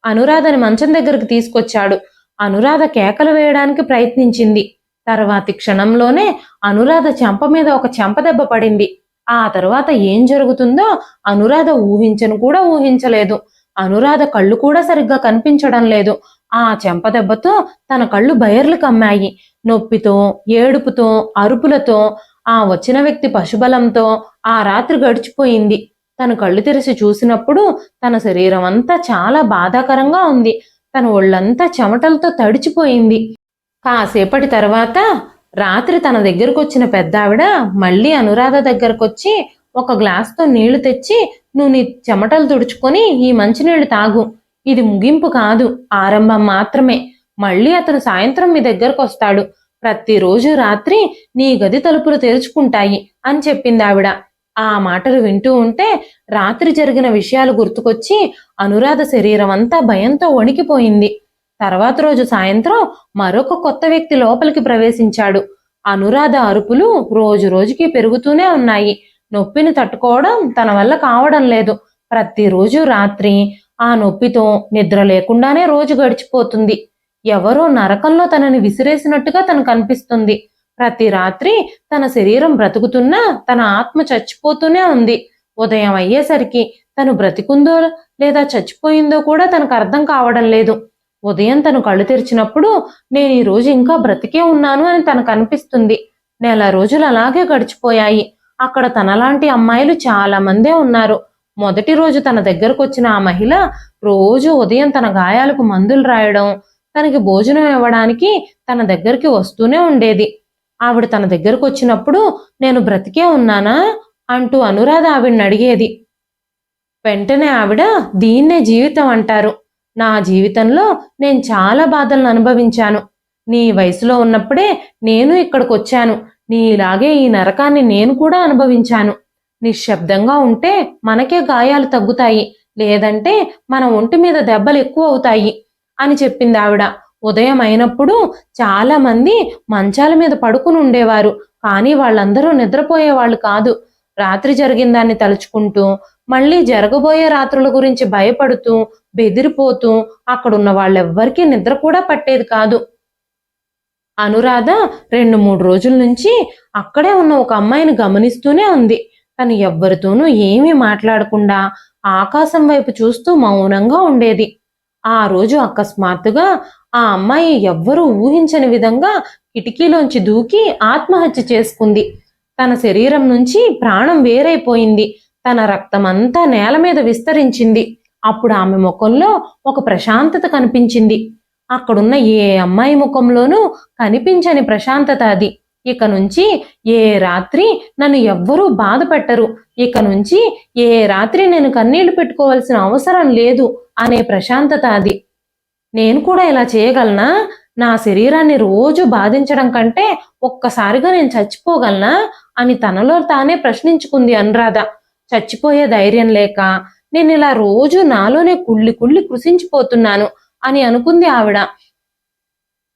S1: అనురాధని మంచం దగ్గరకు తీసుకొచ్చాడు. అనురాధ కేకలు వేయడానికి ప్రయత్నించింది. తర్వాతి క్షణంలోనే అనురాధ చెంప మీద ఒక చెంపదెబ్బ పడింది. ఆ తరువాత ఏం జరుగుతుందో అనురాధ ఊహించను కూడా ఊహించలేదు. అనురాధ కళ్ళు కూడా సరిగ్గా కనిపించడం లేదు. ఆ చెంపదెబ్బతో తన కళ్ళు బయర్లు కమ్మాయి. నొప్పితో, ఏడుపుతో, అరుపులతో, ఆ వచ్చిన వ్యక్తి పశుబలంతో ఆ రాత్రి గడిచిపోయింది. తను కళ్ళు తెరిచి చూసినప్పుడు తన శరీరం అంతా చాలా బాధాకరంగా ఉంది. తన ఒళ్ళంతా చెమటలతో తడిచిపోయింది. కాసేపటి తర్వాత రాత్రి తన దగ్గరకు వచ్చిన పెద్దావిడ మళ్ళీ అనురాధ దగ్గరకొచ్చి ఒక గ్లాస్తో నీళ్లు తెచ్చి, నువ్వు నీ చెమటలు తుడుచుకొని ఈ మంచినీళ్లు తాగు. ఇది ముగింపు కాదు, ఆరంభం మాత్రమే. మళ్ళీ అతను సాయంత్రం మీ దగ్గరకు వస్తాడు. ప్రతిరోజు రాత్రి నీ గది తలుపులు తెరుచుకుంటాయి అని చెప్పింది ఆవిడ. ఆ మాటలు వింటూ ఉంటే రాత్రి జరిగిన విషయాలు గుర్తుకొచ్చి అనురాధ శరీరం అంతా భయంతో వణికిపోయింది. తర్వాత రోజు సాయంత్రం మరొక కొత్త వ్యక్తి లోపలికి ప్రవేశించాడు. అనురాధ అరుపులు రోజు రోజుకి పెరుగుతూనే ఉన్నాయి. నొప్పిని తట్టుకోవడం తన వల్ల కావడం లేదు. ప్రతిరోజు రాత్రి ఆ నొప్పితో నిద్ర లేకుండానే రోజు గడిచిపోతుంది. ఎవరో నరకంలో తనని విసిరేసినట్టుగా తనకు అనిపిస్తుంది. ప్రతి రాత్రి తన శరీరం బ్రతుకుతున్నా తన ఆత్మ చచ్చిపోతూనే ఉంది. ఉదయం అయ్యేసరికి తను బ్రతికుందో లేదా చచ్చిపోయిందో కూడా తనకు అర్థం కావడం లేదు. ఉదయం తను కళ్ళు తెరిచినప్పుడు నేను ఈ రోజు ఇంకా బ్రతికే ఉన్నాను అని తనకు అనిపిస్తుంది. నెల రోజులు అలాగే గడిచిపోయాయి. అక్కడ తనలాంటి అమ్మాయిలు చాలా మందే ఉన్నారు. మొదటి రోజు తన దగ్గరకు వచ్చిన ఆ మహిళ రోజు ఉదయం తన గాయాలకు మందులు రాయడం, తనకి భోజనం ఇవ్వడానికి తన దగ్గరికి వస్తూనే ఉండేది. ఆవిడ తన దగ్గరకు వచ్చినప్పుడు నేను బ్రతికే ఉన్నానా అంటూ అనురాధ ఆవిడని అడిగేది. వెంటనే ఆవిడ, దీన్నే జీవితం అంటారు. నా జీవితంలో నేను చాలా బాధలను అనుభవించాను. నీ వయసులో ఉన్నప్పుడే నేను ఇక్కడికి వచ్చాను. నీలాగే ఈ నరకాన్ని నేను కూడా అనుభవించాను. నిశ్శబ్దంగా ఉంటే మనకే గాయాలు తగ్గుతాయి, లేదంటే మన ఒంటి మీద దెబ్బలు ఎక్కువ అవుతాయి అని చెప్పింది ఆవిడ. ఉదయం అయినప్పుడు చాలా మంది మంచాల మీద పడుకుని ఉండేవారు. కానీ వాళ్ళందరూ నిద్రపోయేవాళ్ళు కాదు. రాత్రి జరిగిన దాన్ని తలుచుకుంటూ, మళ్ళీ జరగబోయే రాత్రుల గురించి భయపడుతూ, బెదిరిపోతూ అక్కడున్న వాళ్ళెవ్వరికీ నిద్ర కూడా పట్టేది కాదు. అనురాధ 2-3 రోజుల నుంచి అక్కడే ఉన్న ఒక అమ్మాయిని గమనిస్తూనే ఉంది. తను ఎవ్వరితోనూ ఏమీ మాట్లాడకుండా ఆకాశం వైపు చూస్తూ మౌనంగా ఉండేది. ఆ రోజు అకస్మాత్తుగా ఆ అమ్మాయి ఎవ్వరూ ఊహించని విధంగా కిటికీలోంచి దూకి ఆత్మహత్య చేసుకుంది. తన శరీరం నుంచి ప్రాణం వేరైపోయింది. తన రక్తమంతా నేల మీద విస్తరించింది. అప్పుడు ఆమె ముఖంలో ఒక ప్రశాంతత కనిపించింది. అక్కడున్న ఏ అమ్మాయి ముఖంలోనూ కనిపించని ప్రశాంతత అది. ఇక నుంచి ఏ రాత్రి నన్ను ఎవ్వరూ బాధ పెట్టరు, ఇక నుంచి ఏ రాత్రి నేను కన్నీళ్లు పెట్టుకోవాల్సిన అవసరం లేదు అనే ప్రశాంతత అది. నేను కూడా ఇలా చేయగలనా? నా శరీరాన్ని రోజు బాధించడం కంటే ఒక్కసారిగా నేను చచ్చిపోగలనా అని తనలో తానే ప్రశ్నించుకుంది అనురాధ. చచ్చిపోయే ధైర్యం లేక నేను ఇలా రోజు నాలోనే కుళ్ళి కుళ్ళి కృషించిపోతున్నాను అని అనుకుంది ఆవిడ.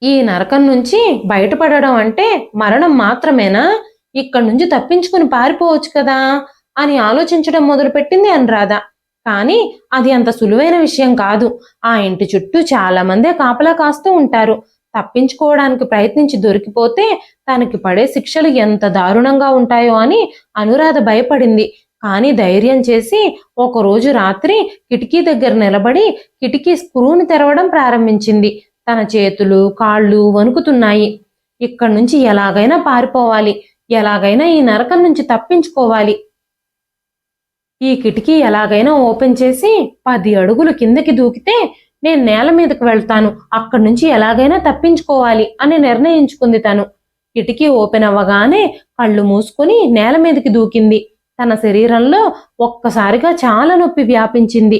S1: ఈ నరకం నుంచి బయటపడడం అంటే మరణం మాత్రమేనా? ఇక్కడి నుంచి తప్పించుకుని పారిపోవచ్చు కదా అని ఆలోచించడం మొదలుపెట్టింది అనురాధ. కానీ అది అంత సులువైన విషయం కాదు. ఆ ఇంటి చుట్టూ చాలా మందే కాపలా కాస్తూ ఉంటారు. తప్పించుకోవడానికి ప్రయత్నించి దొరికిపోతే తనకి పడే శిక్షలు ఎంత దారుణంగా ఉంటాయో అని అనురాధ భయపడింది. కానీ ధైర్యం చేసి ఒకరోజు రాత్రి కిటికీ దగ్గర నిలబడి కిటికీ స్క్రూని తెరవడం ప్రారంభించింది. తన చేతులు కాళ్ళు వణుకుతున్నాయి. ఇక్కడి నుంచి ఎలాగైనా పారిపోవాలి, ఎలాగైనా ఈ నరకం నుంచి తప్పించుకోవాలి. ఈ కిటికీ ఎలాగైనా ఓపెన్ చేసి 10 అడుగులు కిందకి దూకితే నేను నేల మీదకి వెళ్తాను, అక్కడి నుంచి ఎలాగైనా తప్పించుకోవాలి అని నిర్ణయించుకుంది తను. కిటికీ ఓపెన్ అవ్వగానే కళ్ళు మూసుకుని నేల మీదకి దూకింది. తన శరీరంలో ఒక్కసారిగా చాలా నొప్పి వ్యాపించింది.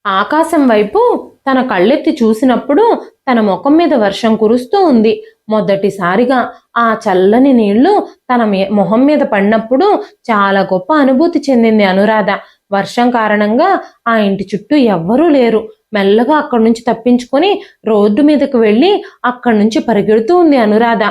S1: ఆకాశం వైపు తన కళ్ళెత్తి చూసినప్పుడు తన ముఖం మీద వర్షం కురుస్తూ ఉంది. మొదటిసారిగా ఆ చల్లని నీళ్లు తన మొహం మీద పడినప్పుడు చాలా గొప్ప అనుభూతి చెందింది అనురాధ. వర్షం కారణంగా ఆ ఇంటి చుట్టూ ఎవ్వరూ లేరు. మెల్లగా అక్కడి నుంచి తప్పించుకొని రోడ్డు మీదకు వెళ్ళి అక్కడి నుంచి పరిగెడుతూ ఉంది అనురాధ.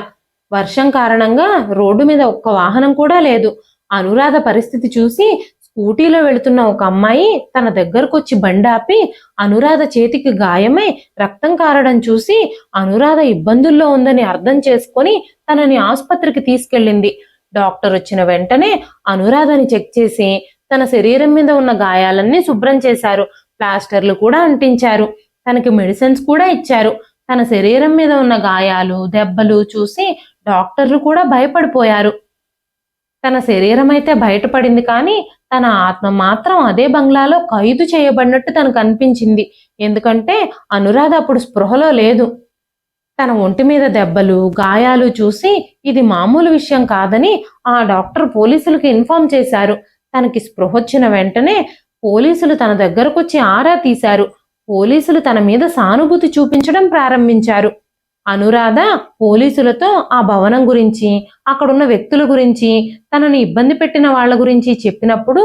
S1: వర్షం కారణంగా రోడ్డు మీద ఒక్క వాహనం కూడా లేదు. అనురాధ పరిస్థితి చూసి స్కూటీలో వెళుతున్న ఒక అమ్మాయి తన దగ్గరకొచ్చి బండాపి అనురాధ చేతికి గాయమై రక్తం కారడం చూసి అనురాధ ఇబ్బందుల్లో ఉందని అర్థం చేసుకొని తనని ఆసుపత్రికి తీసుకెళ్ళింది. డాక్టర్ వచ్చిన వెంటనే అనురాధని చెక్ చేసి తన శరీరం మీద ఉన్న గాయాలన్నీ శుభ్రం చేశారు. ప్లాస్టర్లు కూడా అంటించారు. తనకి మెడిసిన్స్ కూడా ఇచ్చారు. తన శరీరం మీద ఉన్న గాయాలు దెబ్బలు చూసి డాక్టర్లు కూడా భయపడిపోయారు. తన శరీరం అయితే బయటపడింది, కానీ తన ఆత్మ మాత్రం అదే బంగ్లాలో ఖైదు చేయబడినట్టు తనకు అనిపించింది. ఎందుకంటే అనురాధ అప్పుడు స్పృహలో లేదు. తన ఒంటి మీద దెబ్బలు గాయాలు చూసి ఇది మామూలు విషయం కాదని ఆ డాక్టర్ పోలీసులకు ఇన్ఫార్మ్ చేశారు. తనకి స్పృహ వచ్చిన వెంటనే పోలీసులు తన దగ్గరకొచ్చి ఆరా తీశారు. పోలీసులు తన మీద సానుభూతి చూపించడం ప్రారంభించారు. అనురాధ పోలీసులతో ఆ భవనం గురించి, అక్కడున్న వ్యక్తుల గురించి, తనని ఇబ్బంది పెట్టిన వాళ్ళ గురించి చెప్పినప్పుడు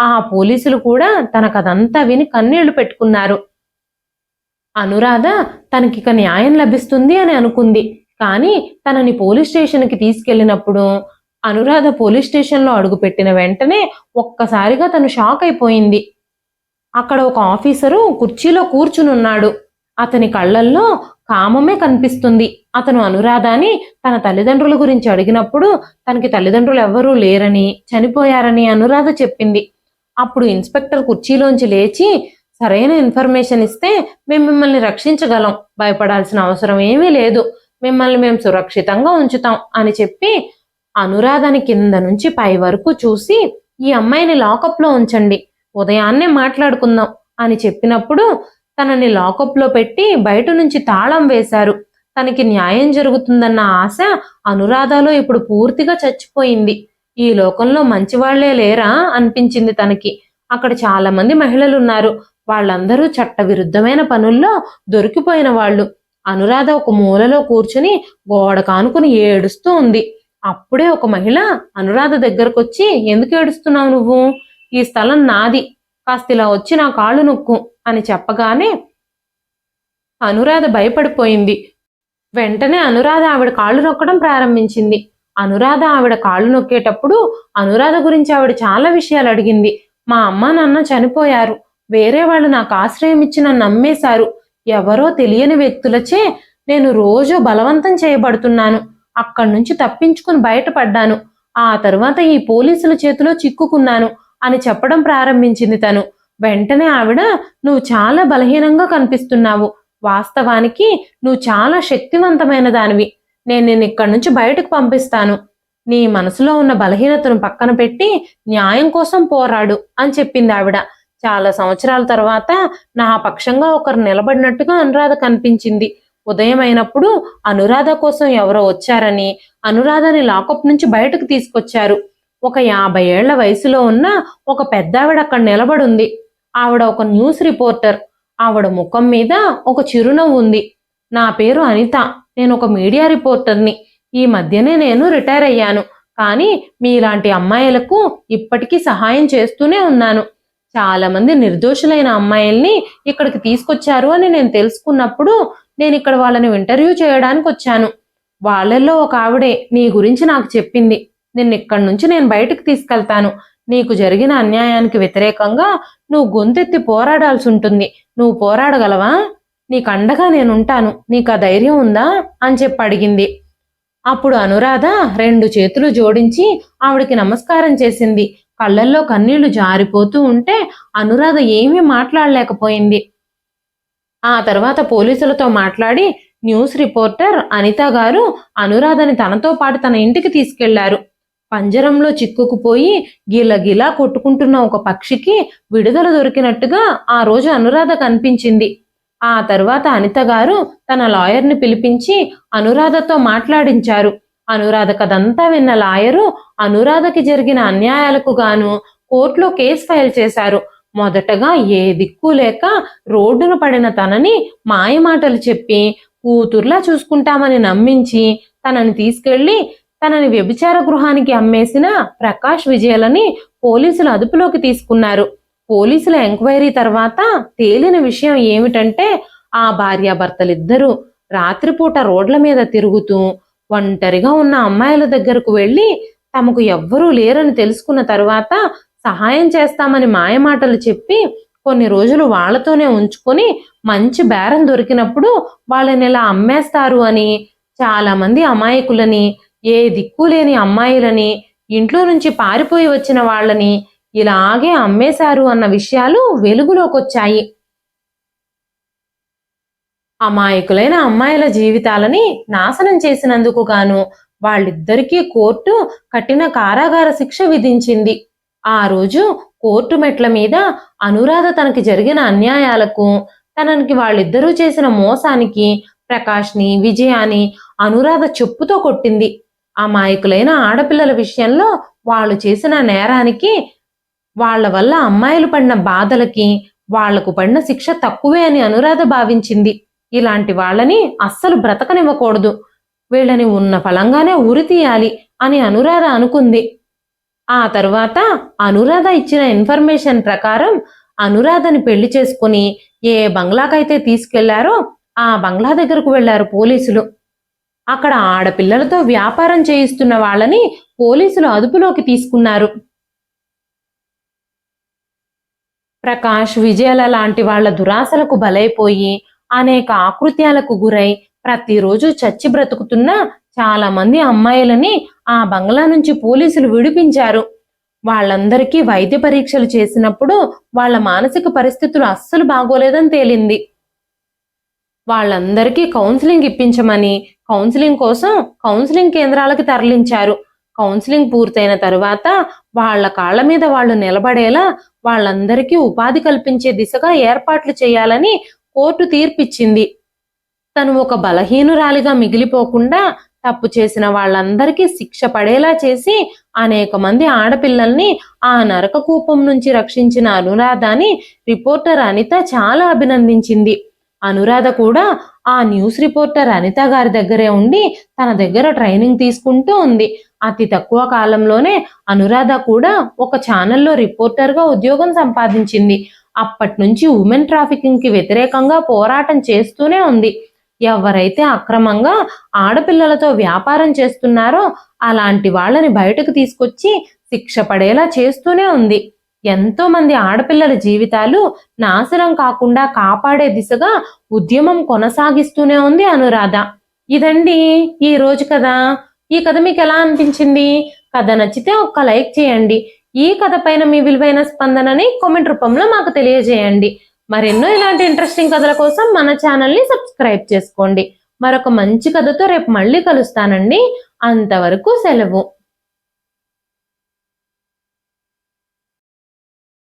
S1: ఆ పోలీసులు కూడా తనకదంతా విని కన్నీళ్లు పెట్టుకున్నారు. అనురాధ తనకిక న్యాయం లభిస్తుంది అని అనుకుంది. కానీ తనని పోలీస్ స్టేషన్కి తీసుకెళ్లినప్పుడు అనురాధ పోలీస్ స్టేషన్లో అడుగుపెట్టిన వెంటనే ఒక్కసారిగా తను షాక్ అయిపోయింది. అక్కడ ఒక ఆఫీసరు కుర్చీలో కూర్చునున్నాడు. అతని కళ్ళల్లో కామమే కనిపిస్తుంది. అతను అనురాధని తన తల్లిదండ్రుల గురించి అడిగినప్పుడు తనకి తల్లిదండ్రులు ఎవ్వరూ లేరని, చనిపోయారని అనురాధ చెప్పింది. అప్పుడు ఇన్స్పెక్టర్ కుర్చీలోంచి లేచి, సరైన ఇన్ఫర్మేషన్ ఇస్తే మేము మిమ్మల్ని రక్షించగలం, భయపడాల్సిన అవసరం ఏమీ లేదు, మిమ్మల్ని మేము సురక్షితంగా ఉంచుతాం అని చెప్పి అనురాధని కింద నుంచి పై వరకు చూసి ఈ అమ్మాయిని లాకప్లో ఉంచండి, ఉదయాన్నే మాట్లాడుకుందాం అని చెప్పినప్పుడు తనని లాకప్లో పెట్టి బయట నుంచి తాళం వేశారు. తనకి న్యాయం జరుగుతుందన్న ఆశ అనురాధలో ఇప్పుడు పూర్తిగా చచ్చిపోయింది. ఈ లోకంలో మంచివాళ్లే లేరా అనిపించింది తనకి. అక్కడ చాలా మంది మహిళలు ఉన్నారు. వాళ్ళందరూ చట్టవిరుద్ధమైన పనుల్లో దొరికిపోయిన వాళ్ళు. అనురాధ ఒక మూలలో కూర్చుని గోడ కానుకుని ఏడుస్తూ ఉంది. అప్పుడే ఒక మహిళ అనురాధ దగ్గరకొచ్చి, ఎందుకు ఏడుస్తున్నావు నువ్వు? ఈ స్థలం నాది, కాస్త ఇలా వచ్చి నా కాళ్ళు నొక్కు అని చెప్పగానే అనురాధ భయపడిపోయింది. వెంటనే అనురాధ ఆవిడ కాళ్ళు నొక్కడం ప్రారంభించింది. అనురాధ ఆవిడ కాళ్ళు నొక్కేటప్పుడు అనురాధ గురించి ఆవిడ చాలా విషయాలు అడిగింది. మా అమ్మ నాన్న చనిపోయారు, వేరే వాళ్ళు నాకు ఆశ్రయం ఇచ్చి నన్ను నమ్మేశారు, ఎవరో తెలియని వ్యక్తులచే నేను రోజు బలవంతం చేయబడుతున్నాను, అక్కడి నుంచి తప్పించుకుని బయటపడ్డాను, ఆ తరువాత ఈ పోలీసుల చేతిలో చిక్కుకున్నాను అని చెప్పడం ప్రారంభించింది తను. వెంటనే ఆవిడ, నువ్వు చాలా బలహీనంగా కనిపిస్తున్నావు, వాస్తవానికి నువ్వు చాలా శక్తివంతమైన దానివి, నేను నిన్ను ఇక్కడి నుంచి బయటకు పంపిస్తాను, నీ మనసులో ఉన్న బలహీనతను పక్కన పెట్టి న్యాయం కోసం పోరాడు అని చెప్పింది ఆవిడ. చాలా సంవత్సరాల తర్వాత నా పక్షంగా ఒకరు నిలబడినట్టుగా అనురాధ కనిపించింది. ఉదయం అయినప్పుడు అనురాధ కోసం ఎవరో వచ్చారని అనురాధని లాకప్ నుంచి బయటకు తీసుకొచ్చారు. ఒక 50 ఏళ్ల వయసులో ఉన్న ఒక పెద్దావిడ అక్కడ నిలబడుంది. ఆవిడ ఒక న్యూస్ రిపోర్టర్. ఆవిడ ముఖం మీద ఒక చిరునవ్వు ఉంది. నా పేరు అనిత. నేను ఒక మీడియా రిపోర్టర్ని. ఈ మధ్యనే నేను రిటైర్ అయ్యాను. కానీ మీలాంటి అమ్మాయిలకు ఇప్పటికీ సహాయం చేస్తూనే ఉన్నాను. చాలా మంది నిర్దోషులైన అమ్మాయిల్ని ఇక్కడికి తీసుకొచ్చారు అని నేను తెలుసుకున్నప్పుడు నేను ఇక్కడ వాళ్ళని ఇంటర్వ్యూ చేయడానికి వచ్చాను. వాళ్ళల్లో ఒక ఆవిడే నీ గురించి నాకు చెప్పింది. ఇక్కడి నుంచి నేను బయటకు తీసుకెళ్తాను. నీకు జరిగిన అన్యాయానికి వ్యతిరేకంగా నువ్వు గొంతెత్తి పోరాడాల్సి ఉంటుంది. నువ్వు పోరాడగలవా? నీకు అండగా నేనుంటాను. నీకు ఆ ధైర్యం ఉందా అని చెప్పి అడిగింది. అప్పుడు అనురాధ 2 చేతులు జోడించి ఆవిడికి నమస్కారం చేసింది. కళ్ళల్లో కన్నీళ్లు జారిపోతూ ఉంటే అనురాధ ఏమీ మాట్లాడలేకపోయింది. ఆ తర్వాత పోలీసులతో మాట్లాడి న్యూస్ రిపోర్టర్ అనిత గారు అనురాధని తనతో పాటు తన ఇంటికి తీసుకెళ్లారు. పంజరంలో చిక్కుకుపోయి గిలగిలా కొట్టుకుంటున్న ఒక పక్షికి విడుదల దొరికినట్టుగా ఆ రోజు అనురాధ కనిపించింది. ఆ తర్వాత అనిత గారు తన లాయర్ని పిలిపించి అనురాధతో మాట్లాడించారు. అనురాధ కదంతా విన్న లాయరు అనురాధకి జరిగిన అన్యాయాలకు గాను కోర్టులో కేసు ఫైల్ చేశారు. మొదటగా ఏ దిక్కు లేక రోడ్డున పడిన తనని మాయమాటలు చెప్పి కూతుర్లా చూసుకుంటామని నమ్మించి తనని తీసుకెళ్లి తనని వ్యభిచార గృహానికి అమ్మేసిన ప్రకాష్ విజయలని పోలీసులు అదుపులోకి తీసుకున్నారు. పోలీసుల ఎంక్వైరీ తర్వాత తేలిన విషయం ఏమిటంటే ఆ భార్యాభర్తలిద్దరూ రాత్రిపూట రోడ్ల మీద తిరుగుతూ ఒంటరిగా ఉన్న అమ్మాయిల దగ్గరకు వెళ్ళి తమకు ఎవ్వరూ లేరని తెలుసుకున్న తర్వాత సహాయం చేస్తామని మాయమాటలు చెప్పి కొన్ని రోజులు వాళ్లతోనే ఉంచుకొని మంచి బేరం దొరికినప్పుడు వాళ్ళని ఇలా అమ్మేస్తారు అని చాలా మంది అమాయకులని, ఏ దిక్కు లేని అమ్మాయిలని, ఇంట్లో నుంచి పారిపోయి వచ్చిన వాళ్ళని ఇలాగే అమ్మేశారు అన్న విషయాలు వెలుగులోకొచ్చాయి. అమాయకులైన అమ్మాయిల జీవితాలని నాశనం చేసినందుకు గాను వాళ్ళిద్దరికీ కోర్టు కఠిన కారాగార శిక్ష విధించింది. ఆ రోజు కోర్టు మెట్ల మీద అనురాధ తనకి జరిగిన అన్యాయాలకు, తనకి వాళ్ళిద్దరూ చేసిన మోసానికి ప్రకాష్ని, విజయాని అనురాధ చెప్పుతో కొట్టింది. అమాయకులైన ఆడపిల్లల విషయంలో వాళ్ళు చేసిన నేరానికి, వాళ్ల వల్ల అమ్మాయిలు పడిన బాధలకి వాళ్లకు పడిన శిక్ష తక్కువే అని అనురాధ భావించింది. ఇలాంటి వాళ్ళని అస్సలు బ్రతకనివ్వకూడదు. వీళ్ళని ఉన్న ఫలంగానే ఉరి తీయాలి అని అనురాధ అనుకుంది. ఆ తర్వాత అనురాధ ఇచ్చిన ఇన్ఫర్మేషన్ ప్రకారం అనురాధని పెళ్లి చేసుకుని ఏ బంగ్లాకైతే తీసుకెళ్లారో ఆ బంగ్లా దగ్గరకు వెళ్లారు పోలీసులు. అక్కడ ఆడపిల్లలతో వ్యాపారం చేయిస్తున్న వాళ్ళని పోలీసులు అదుపులోకి తీసుకున్నారు. ప్రకాష్, విజయల లాంటి వాళ్ల దురాశలకు బలైపోయి అనేక ఆకృత్యాలకు గురై ప్రతిరోజు చచ్చి బ్రతుకుతున్న చాలా మంది అమ్మాయిలని ఆ బంగ్లా నుంచి పోలీసులు విడిపించారు. వాళ్ళందరికీ వైద్య పరీక్షలు చేసినప్పుడు వాళ్ళ మానసిక పరిస్థితులు అస్సలు బాగోలేదని తేలింది. వాళ్ళందరికీ కౌన్సిలింగ్ ఇప్పించమని కౌన్సిలింగ్ కోసం కౌన్సిలింగ్ కేంద్రాలకు తరలించారు. కౌన్సిలింగ్ పూర్తయిన తరువాత వాళ్ల కాళ్ల మీద వాళ్ళు నిలబడేలా వాళ్ళందరికీ ఉపాధి కల్పించే దిశగా ఏర్పాట్లు చేయాలని కోర్టు తీర్పిచ్చింది. తను ఒక బలహీనురాలిగా మిగిలిపోకుండా తప్పు చేసిన వాళ్ళందరికీ శిక్ష పడేలా చేసి అనేక మంది ఆడపిల్లల్ని ఆ నరక కూపం నుంచి రక్షించిన అనురాధని రిపోర్టర్ అనిత చాలా అభినందించింది. అనురాధ కూడా ఆ న్యూస్ రిపోర్టర్ అనిత గారి దగ్గరే ఉండి తన దగ్గర ట్రైనింగ్ తీసుకుంటూ ఉంది. అతి తక్కువ కాలంలోనే అనురాధ కూడా ఒక ఛానల్లో రిపోర్టర్గా ఉద్యోగం సంపాదించింది. అప్పటి నుంచి ఉమెన్ ట్రాఫికింగ్ కి వ్యతిరేకంగా పోరాటం చేస్తూనే ఉంది. ఎవరైతే అక్రమంగా ఆడపిల్లలతో వ్యాపారం చేస్తున్నారో అలాంటి వాళ్ళని బయటకు తీసుకొచ్చి శిక్ష పడేలా చేస్తూనే ఉంది. ఎంతో మంది ఆడపిల్లల జీవితాలు నాశనం కాకుండా కాపాడే దిశగా ఉద్యమం కొనసాగిస్తూనే ఉంది అనురాధ. ఇదండి ఈ రోజు కథ. ఈ కథ మీకు ఎలా అనిపించింది? కథ నచ్చితే ఒక్క లైక్ చేయండి. ఈ కథ పైన మీ విలువైన స్పందనని కామెంట్ రూపంలో మాకు తెలియజేయండి. మరెన్నో ఇలాంటి ఇంట్రెస్టింగ్ కథల కోసం మన ఛానల్ని సబ్స్క్రైబ్ చేసుకోండి. మరొక మంచి కథతో రేపు మళ్ళీ కలుస్తానండి. అంతవరకు సెలవు.